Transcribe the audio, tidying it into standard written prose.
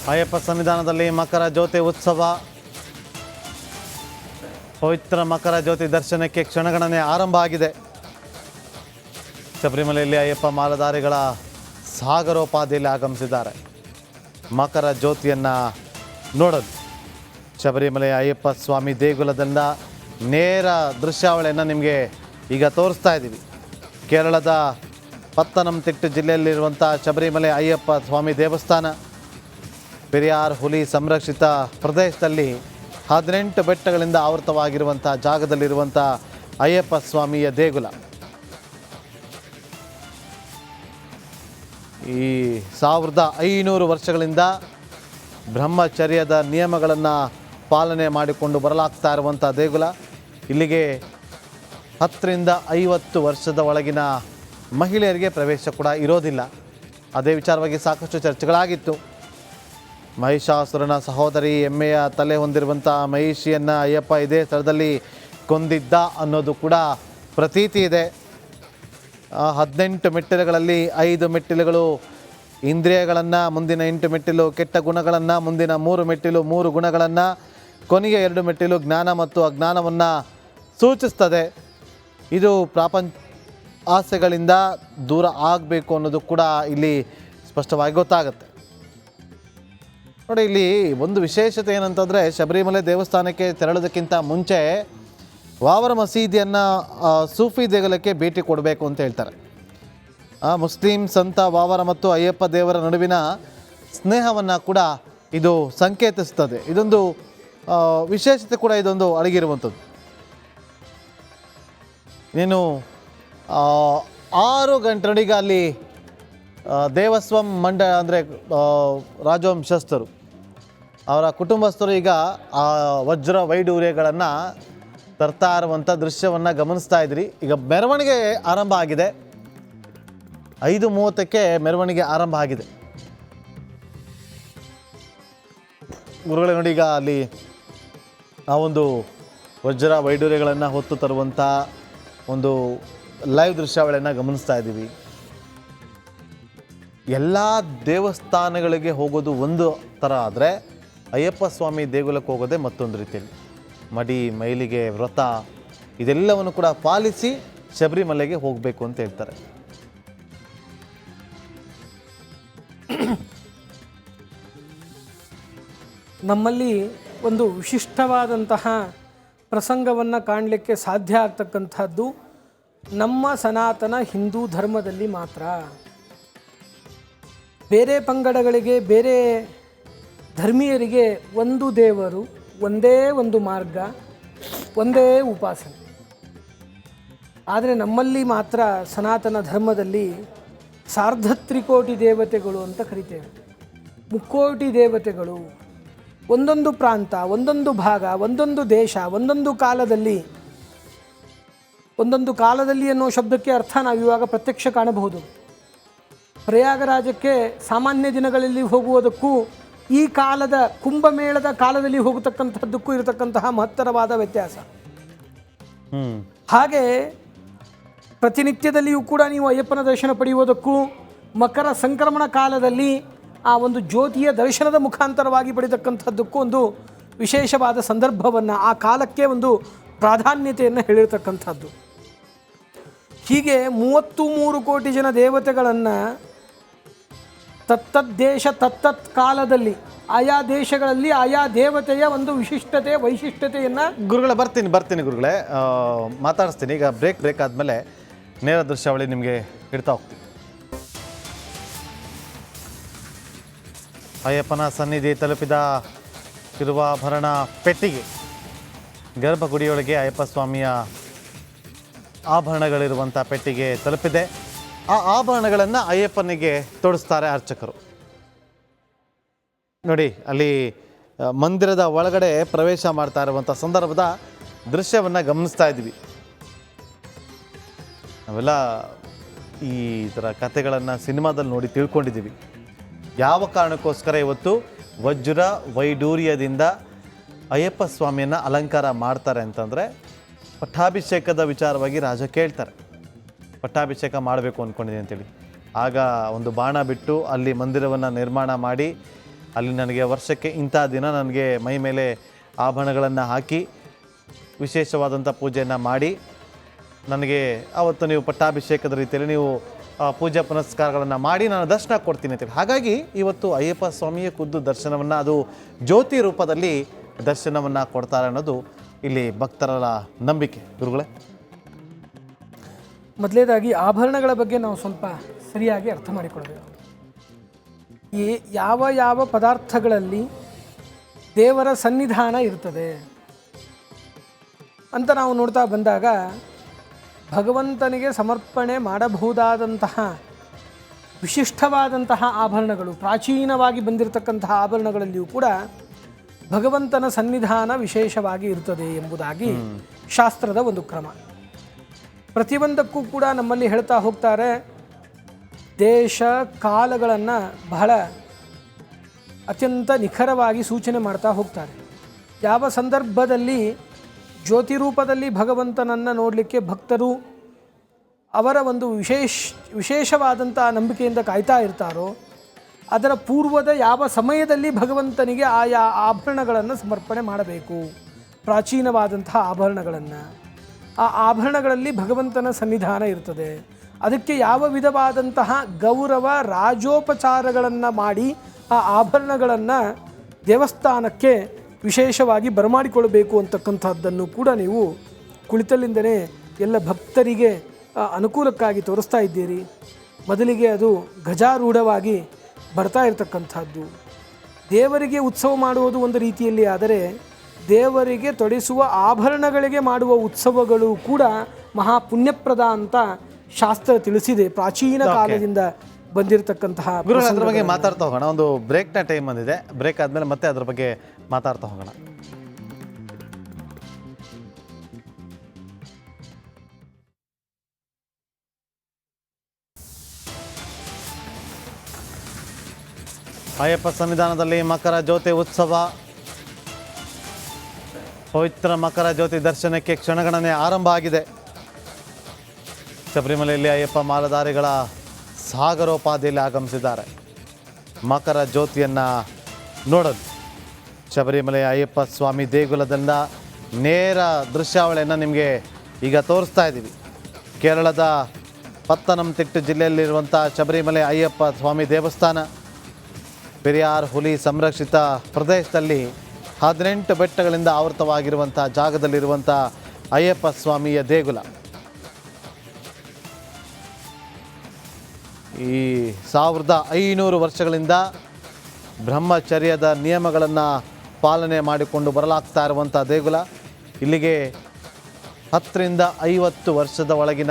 ಅಯ್ಯಪ್ಪ ಸನ್ನಿಧಾನದಲ್ಲಿ ಮಕರ ಜ್ಯೋತಿ ಉತ್ಸವ. ಪವಿತ್ರ ಮಕರ ಜ್ಯೋತಿ ದರ್ಶನಕ್ಕೆ ಕ್ಷಣಗಣನೆ ಆರಂಭ ಆಗಿದೆ. ಶಬರಿಮಲೆಯಲ್ಲಿ ಅಯ್ಯಪ್ಪ ಮಾಲಾಧಾರಿಗಳ ಸಾಗರೋಪಾದಿಯಲ್ಲಿ ಆಗಮಿಸಿದ್ದಾರೆ. ಮಕರ ಜ್ಯೋತಿಯನ್ನು ನೋಡಲು ಶಬರಿಮಲೆಯ ಅಯ್ಯಪ್ಪ ಸ್ವಾಮಿ ದೇಗುಲದಿಂದ ನೇರ ದೃಶ್ಯಾವಳಿಯನ್ನು ನಿಮಗೆ ಈಗ ತೋರಿಸ್ತಾ ಇದ್ದೀವಿ. ಕೇರಳದ ಪತ್ತನಂತಿಟ್ಟು ಜಿಲ್ಲೆಯಲ್ಲಿರುವಂಥ ಶಬರಿಮಲೆ ಅಯ್ಯಪ್ಪ ಸ್ವಾಮಿ ದೇವಸ್ಥಾನ ಪೆರಿಯಾರ್ ಹುಲಿ ಸಂರಕ್ಷಿತ ಪ್ರದೇಶದಲ್ಲಿ 18 ಬೆಟ್ಟಗಳಿಂದ ಆವೃತವಾಗಿರುವಂಥ ಜಾಗದಲ್ಲಿರುವಂಥ ಅಯ್ಯಪ್ಪ ಸ್ವಾಮಿಯ ದೇಗುಲ. ಈ 1500 ವರ್ಷಗಳಿಂದ ಬ್ರಹ್ಮಚರ್ಯದ ನಿಯಮಗಳನ್ನು ಪಾಲನೆ ಮಾಡಿಕೊಂಡು ಬರಲಾಗ್ತಾ ಇರುವಂಥ ದೇಗುಲ. ಇಲ್ಲಿಗೆ 10 ರಿಂದ 50 ವರ್ಷದ ಒಳಗಿನ ಮಹಿಳೆಯರಿಗೆ ಪ್ರವೇಶ ಕೂಡ ಇರೋದಿಲ್ಲ. ಅದೇ ವಿಚಾರವಾಗಿ ಸಾಕಷ್ಟು ಚರ್ಚೆಗಳಾಗಿತ್ತು. ಮಹಿಷಾಸುರನ ಸಹೋದರಿ ಎಮ್ಮೆಯ ತಲೆ ಹೊಂದಿರುವಂಥ ಮಹಿಷಿಯನ್ನು ಅಯ್ಯಪ್ಪ ಇದೇ ಸ್ಥಳದಲ್ಲಿ ಕೊಂದಿದ್ದ ಅನ್ನೋದು ಕೂಡ ಪ್ರತೀತಿ ಇದೆ. 18 ಮೆಟ್ಟಿಲುಗಳಲ್ಲಿ 5 ಮೆಟ್ಟಿಲುಗಳು ಇಂದ್ರಿಯಗಳನ್ನು, ಮುಂದಿನ 8 ಮೆಟ್ಟಿಲು ಕೆಟ್ಟ ಗುಣಗಳನ್ನು, ಮುಂದಿನ 3 ಮೆಟ್ಟಿಲು 3 ಗುಣಗಳನ್ನು, ಕೊನೆಯ 2 ಮೆಟ್ಟಿಲು ಜ್ಞಾನ ಮತ್ತು ಅಜ್ಞಾನವನ್ನು ಸೂಚಿಸ್ತದೆ. ಇದು ಆಸೆಗಳಿಂದ ದೂರ ಆಗಬೇಕು ಅನ್ನೋದು ಕೂಡ ಇಲ್ಲಿ ಸ್ಪಷ್ಟವಾಗಿ ಗೊತ್ತಾಗುತ್ತೆ. ನೋಡಿ, ಇಲ್ಲಿ ಒಂದು ವಿಶೇಷತೆ ಏನಂತಂದರೆ, ಶಬರಿಮಲೆ ದೇವಸ್ಥಾನಕ್ಕೆ ತೆರಳೋದಕ್ಕಿಂತ ಮುಂಚೆ ವಾವರ ಮಸೀದಿಯನ್ನು ಸೂಫಿ ದೇಗುಲಕ್ಕೆ ಭೇಟಿ ಕೊಡಬೇಕು ಅಂತ ಹೇಳ್ತಾರೆ. ಮುಸ್ಲಿಂ ಸಂತ ವಾವರ ಮತ್ತು ಅಯ್ಯಪ್ಪ ದೇವರ ನಡುವಿನ ಸ್ನೇಹವನ್ನು ಕೂಡ ಇದು ಸಂಕೇತಿಸ್ತದೆ. ಇದೊಂದು ವಿಶೇಷತೆ ಕೂಡ ಇದೊಂದು ಅಡಗಿರುವಂಥದ್ದು. ನೀನು 6 ಗಂಟೆಗೆ ಅಲ್ಲಿ ದೇವಸ್ವಂ ಅಂದರೆ ರಾಜವಂಶಸ್ಥರು ಅವರ ಕುಟುಂಬಸ್ಥರು ಈಗ ಆ ವಜ್ರ ವೈಡೂರ್ಯಗಳನ್ನು ತರ್ತಾ ಇರುವಂಥ ದೃಶ್ಯವನ್ನು ಗಮನಿಸ್ತಾ ಇದ್ರಿ. ಈಗ ಮೆರವಣಿಗೆ ಆರಂಭ ಆಗಿದೆ. 5:30ಕ್ಕೆ ಮೆರವಣಿಗೆ ಆರಂಭ ಆಗಿದೆ. ಗುರುಗಳೇ ನೋಡಿ, ಈಗ ಅಲ್ಲಿ ಆ ಒಂದು ವಜ್ರ ವೈಡೂರ್ಯಗಳನ್ನು ಹೊತ್ತು ತರುವಂಥ ಒಂದು ಲೈವ್ ದೃಶ್ಯಾವಳಿಯನ್ನು ಗಮನಿಸ್ತಾ ಇದ್ದೀವಿ. ಎಲ್ಲ ದೇವಸ್ಥಾನಗಳಿಗೆ ಹೋಗೋದು ಒಂದು ಥರ ಆದರೆ ಅಯ್ಯಪ್ಪ ಸ್ವಾಮಿ ದೇಗುಲಕ್ಕೆ ಹೋಗೋದೇ ಮತ್ತೊಂದು ರೀತಿಯಲ್ಲಿ. ಮಡಿ, ಮೈಲಿಗೆ, ವ್ರತ ಇದೆಲ್ಲವನ್ನು ಕೂಡ ಪಾಲಿಸಿ ಶಬರಿಮಲೆಗೆ ಹೋಗಬೇಕು ಅಂತ ಹೇಳ್ತಾರೆ. ನಮ್ಮಲ್ಲಿ ಒಂದು ವಿಶಿಷ್ಟವಾದಂತಹ ಪ್ರಸಂಗವನ್ನು ಕಾಣಲಿಕ್ಕೆ ಸಾಧ್ಯ ಆಗ್ತಕ್ಕಂಥದ್ದು ನಮ್ಮ ಸನಾತನ ಹಿಂದೂ ಧರ್ಮದಲ್ಲಿ ಮಾತ್ರ. ಬೇರೆ ಪಂಗಡಗಳಿಗೆ, ಬೇರೆ ಧರ್ಮೀಯರಿಗೆ ಒಂದು ದೇವರು, ಒಂದೇ ಒಂದು ಮಾರ್ಗ, ಒಂದೇ ಉಪಾಸನೆ. ಆದರೆ ನಮ್ಮಲ್ಲಿ ಮಾತ್ರ ಸನಾತನ ಧರ್ಮದಲ್ಲಿ ಸಾರ್ಧತ್ರಿಕೋಟಿ ದೇವತೆಗಳು ಅಂತ ಕರಿತೇವೆ. ಮುಕ್ಕೋಟಿ ದೇವತೆಗಳು, ಒಂದೊಂದು ಪ್ರಾಂತ, ಒಂದೊಂದು ಭಾಗ, ಒಂದೊಂದು ದೇಶ, ಒಂದೊಂದು ಕಾಲದಲ್ಲಿ ಅನ್ನೋ ಶಬ್ದಕ್ಕೆ ಅರ್ಥ ನಾವು ಇವಾಗ ಪ್ರತ್ಯಕ್ಷ ಕಾಣಬಹುದು. ಪ್ರಯಾಗರಾಜಕ್ಕೆ ಸಾಮಾನ್ಯ ದಿನಗಳಲ್ಲಿ ಹೋಗುವುದಕ್ಕೂ ಈ ಕಾಲದ ಕುಂಭಮೇಳದ ಕಾಲದಲ್ಲಿ ಹೋಗತಕ್ಕಂಥದ್ದಕ್ಕೂ ಇರತಕ್ಕಂತಹ ಮಹತ್ತರವಾದ ವ್ಯತ್ಯಾಸ. ಹಾಗೆ ಪ್ರತಿನಿತ್ಯದಲ್ಲಿಯೂ ಕೂಡ ನೀವು ಅಯ್ಯಪ್ಪನ ದರ್ಶನ ಪಡೆಯುವುದಕ್ಕೂ ಮಕರ ಸಂಕ್ರಮಣ ಕಾಲದಲ್ಲಿ ಆ ಒಂದು ಜ್ಯೋತಿಯ ದರ್ಶನದ ಮುಖಾಂತರವಾಗಿ ಪಡೆಯತಕ್ಕಂಥದ್ದಕ್ಕೂ ಒಂದು ವಿಶೇಷವಾದ ಸಂದರ್ಭವನ್ನು, ಆ ಕಾಲಕ್ಕೆ ಒಂದು ಪ್ರಾಧಾನ್ಯತೆಯನ್ನು ಹೇಳಿರ್ತಕ್ಕಂಥದ್ದು. ಹೀಗೆ 33 ಕೋಟಿ ಜನ ದೇವತೆಗಳನ್ನು ತತ್ತತ್ ದೇಶ ತತ್ತತ್ ಕಾಲದಲ್ಲಿ ಆಯಾ ದೇಶಗಳಲ್ಲಿ ಆಯಾ ದೇವತೆಯ ಒಂದು ವಿಶಿಷ್ಟತೆ ವೈಶಿಷ್ಟ್ಯತೆಯನ್ನು ಗುರುಗಳೇ ಬರ್ತೀನಿ ಗುರುಗಳೇ, ಮಾತಾಡಿಸ್ತೀನಿ. ಈಗ ಬ್ರೇಕ್ ಆದಮೇಲೆ ನೇರ ದೃಶ್ಯಾವಳಿ ನಿಮಗೆ ಇಡ್ತಾ ಹೋಗ್ತೀನಿ. ಅಯ್ಯಪ್ಪನ ಸನ್ನಿಧಿ ತಲುಪಿದ ತಿರುವಾಭರಣ ಪೆಟ್ಟಿಗೆ. ಗರ್ಭಗುಡಿಯೊಳಗೆ ಅಯ್ಯಪ್ಪ ಸ್ವಾಮಿಯ ಆಭರಣಗಳಿರುವಂಥ ಪೆಟ್ಟಿಗೆ ತಲುಪಿದೆ. ಆ ಆಭರಣಗಳನ್ನು ಅಯ್ಯಪ್ಪನಿಗೆ ತೊಡಿಸ್ತಾರೆ ಅರ್ಚಕರು. ನೋಡಿ, ಅಲ್ಲಿ ಮಂದಿರದ ಒಳಗಡೆ ಪ್ರವೇಶ ಮಾಡ್ತಾ ಇರುವಂಥ ಸಂದರ್ಭದ ದೃಶ್ಯವನ್ನು ಗಮನಿಸ್ತಾ ಇದ್ವಿ. ನಾವೆಲ್ಲ ಈ ಥರ ಕಥೆಗಳನ್ನು ಸಿನಿಮಾದಲ್ಲಿ ನೋಡಿ ತಿಳ್ಕೊಂಡಿದ್ದೀವಿ. ಯಾವ ಕಾರಣಕ್ಕೋಸ್ಕರ ಇವತ್ತು ವಜ್ರ ವೈಡೂರ್ಯದಿಂದ ಅಯ್ಯಪ್ಪ ಸ್ವಾಮಿಯನ್ನು ಅಲಂಕಾರ ಮಾಡ್ತಾರೆ ಅಂತಂದರೆ, ಪಟ್ಟಾಭಿಷೇಕದ ವಿಚಾರವಾಗಿ ರಾಜ ಕೇಳ್ತಾರೆ, ಪಟ್ಟಾಭಿಷೇಕ ಮಾಡಬೇಕು ಅಂದ್ಕೊಂಡಿದ್ದೀನಿ ಅಂತೇಳಿ. ಆಗ ಒಂದು ಬಾಣ ಬಿಟ್ಟು ಅಲ್ಲಿ ಮಂದಿರವನ್ನು ನಿರ್ಮಾಣ ಮಾಡಿ ಅಲ್ಲಿ ನನಗೆ ವರ್ಷಕ್ಕೆ ಇಂಥ ದಿನ ನನಗೆ ಮೈ ಮೇಲೆ ಆಭರಣಗಳನ್ನು ಹಾಕಿ ವಿಶೇಷವಾದಂಥ ಪೂಜೆಯನ್ನು ಮಾಡಿ ನನಗೆ ಆವತ್ತು ನೀವು ಪಟ್ಟಾಭಿಷೇಕದ ರೀತಿಯಲ್ಲಿ ನೀವು ಪೂಜಾ ಪುನಸ್ಕಾರಗಳನ್ನು ಮಾಡಿ ನಾನು ದರ್ಶನ ಕೊಡ್ತೀನಿ ಅಂತೇಳಿ. ಹಾಗಾಗಿ ಇವತ್ತು ಅಯ್ಯಪ್ಪ ಸ್ವಾಮಿಯ ಖುದ್ದು ದರ್ಶನವನ್ನು, ಅದು ಜ್ಯೋತಿ ರೂಪದಲ್ಲಿ ದರ್ಶನವನ್ನು ಕೊಡ್ತಾರೆ ಅನ್ನೋದು ಇಲ್ಲಿ ಭಕ್ತರ ನಂಬಿಕೆ. ಗುರುಗಳೇ, ಮೊದಲೇದಾಗಿ ಆಭರಣಗಳ ಬಗ್ಗೆ ನಾವು ಸ್ವಲ್ಪ ಸರಿಯಾಗಿ ಅರ್ಥ ಮಾಡಿಕೊಳ್ಬೇಕು. ಯಾವ ಯಾವ ಪದಾರ್ಥಗಳಲ್ಲಿ ದೇವರ ಸನ್ನಿಧಾನ ಇರ್ತದೆ ಅಂತ ನಾವು ನೋಡ್ತಾ ಬಂದಾಗ, ಭಗವಂತನಿಗೆ ಸಮರ್ಪಣೆ ಮಾಡಬಹುದಾದಂತಹ ವಿಶಿಷ್ಟವಾದಂತಹ ಆಭರಣಗಳು, ಪ್ರಾಚೀನವಾಗಿ ಬಂದಿರತಕ್ಕಂತಹ ಆಭರಣಗಳಲ್ಲಿಯೂ ಕೂಡ ಭಗವಂತನ ಸನ್ನಿಧಾನ ವಿಶೇಷವಾಗಿ ಇರ್ತದೆ ಎಂಬುದಾಗಿ ಶಾಸ್ತ್ರದ ಒಂದು ಕ್ರಮ. ಪ್ರತಿಯೊಂದಕ್ಕೂ ಕೂಡ ನಮ್ಮಲ್ಲಿ ಹೇಳ್ತಾ ಹೋಗ್ತಾರೆ, ದೇಶ ಕಾಲಗಳನ್ನು ಬಹಳ ಅತ್ಯಂತ ನಿಖರವಾಗಿ ಸೂಚನೆ ಮಾಡ್ತಾ ಹೋಗ್ತಾರೆ. ಯಾವ ಸಂದರ್ಭದಲ್ಲಿ ಜ್ಯೋತಿ ರೂಪದಲ್ಲಿ ಭಗವಂತನನ್ನು ನೋಡಲಿಕ್ಕೆ ಭಕ್ತರು ಅವರ ಒಂದು ವಿಶೇಷವಾದಂಥ ನಂಬಿಕೆಯಿಂದ ಕಾಯ್ತಾ ಇರ್ತಾರೋ, ಅದರ ಪೂರ್ವದ ಯಾವ ಸಮಯದಲ್ಲಿ ಭಗವಂತನಿಗೆ ಆಯಾ ಆಭರಣಗಳನ್ನು ಸಮರ್ಪಣೆ ಮಾಡಬೇಕು, ಪ್ರಾಚೀನವಾದಂತಹ ಆಭರಣಗಳನ್ನು, ಆ ಆಭರಣಗಳಲ್ಲಿ ಭಗವಂತನ ಸನ್ನಿಧಾನ ಇರ್ತದೆ. ಅದಕ್ಕೆ ಯಾವ ವಿಧವಾದಂತಹ ಗೌರವ ರಾಜೋಪಚಾರಗಳನ್ನು ಮಾಡಿ ಆ ಆಭರಣಗಳನ್ನು ದೇವಸ್ಥಾನಕ್ಕೆ ವಿಶೇಷವಾಗಿ ಬರಮಾಡಿಕೊಳ್ಳಬೇಕು ಅಂತಕ್ಕಂಥದ್ದನ್ನು ಕೂಡ ನೀವು ಕುಳಿತಲ್ಲಿಂದಲೇ ಎಲ್ಲ ಭಕ್ತರಿಗೆ ಅನುಕೂಲಕ್ಕಾಗಿ ತೋರಿಸ್ತಾ ಇದ್ದೀರಿ. ಮೊದಲಿಗೆ ಅದು ಗಜಾರೂಢವಾಗಿ ಬರ್ತಾ ಇರತಕ್ಕಂಥದ್ದು. ದೇವರಿಗೆ ಉತ್ಸವ ಮಾಡುವುದು ಒಂದು ರೀತಿಯಲ್ಲಿ, ಆದರೆ ದೇವರಿಗೆ ತೊಡಿಸುವ ಆಭರಣಗಳಿಗೆ ಮಾಡುವ ಉತ್ಸವಗಳು ಕೂಡ ಮಹಾಪುಣ್ಯಪ್ರದ ಅಂತ ಶಾಸ್ತ್ರ ತಿಳಿಸಿದೆ. ಪ್ರಾಚೀನ ಕಾಲದಿಂದ ಬಂದಿರತಕ್ಕಂತಹ ಗುರುಗಳ ಅದ್ರ ಬಗ್ಗೆ ಮಾತಾಡ್ತಾ ಹೋಗೋಣ. ಒಂದು ಬ್ರೇಕ್ನ ಟೈಮ್ ಬಂದಿದೆ, ಬ್ರೇಕ್ ಆದಮೇಲೆ ಮತ್ತೆ ಅದ್ರ ಬಗ್ಗೆ ಮಾತಾಡ್ತಾ ಹೋಗೋಣ. ಅಯ್ಯಪ್ಪ ಸನ್ನಿಧಾನದಲ್ಲಿ ಮಕರ ಜ್ಯೋತಿ ಉತ್ಸವ, ಪವಿತ್ರ ಮಕರ ಜ್ಯೋತಿ ದರ್ಶನಕ್ಕೆ ಕ್ಷಣಗಣನೆ ಆರಂಭ ಆಗಿದೆ. ಶಬರಿಮಲೆಯಲ್ಲಿ ಅಯ್ಯಪ್ಪ ಮಾಲಾಧಾರಿಗಳ ಸಾಗರೋಪಾದಿಯಲ್ಲಿ ಆಗಮಿಸಿದ್ದಾರೆ. ಮಕರ ಜ್ಯೋತಿಯನ್ನು ನೋಡೋದು ಶಬರಿಮಲೆಯ ಅಯ್ಯಪ್ಪ ಸ್ವಾಮಿ ದೇಗುಲದಿಂದ ನೇರ ದೃಶ್ಯಾವಳಿಯನ್ನು ನಿಮಗೆ ಈಗ ತೋರಿಸ್ತಾ ಇದ್ದೀವಿ. ಕೇರಳದ ಪತ್ತನಂತಿಟ್ಟು ಜಿಲ್ಲೆಯಲ್ಲಿರುವಂಥ ಶಬರಿಮಲೆ ಅಯ್ಯಪ್ಪ ಸ್ವಾಮಿ ದೇವಸ್ಥಾನ ಪೆರಿಯಾರ್ ಹುಲಿ ಸಂರಕ್ಷಿತ ಪ್ರದೇಶದಲ್ಲಿ 18 ಬೆಟ್ಟಗಳಿಂದ ಆವೃತವಾಗಿರುವಂಥ ಜಾಗದಲ್ಲಿರುವಂಥ ಅಯ್ಯಪ್ಪ ಸ್ವಾಮಿಯ ದೇಗುಲ. ಈ 1500 ವರ್ಷಗಳಿಂದ ಬ್ರಹ್ಮಚರ್ಯದ ನಿಯಮಗಳನ್ನು ಪಾಲನೆ ಮಾಡಿಕೊಂಡು ಬರಲಾಗ್ತಾ ಇರುವಂಥ ದೇಗುಲ. ಇಲ್ಲಿಗೆ 10 ರಿಂದ 50 ವರ್ಷದ ಒಳಗಿನ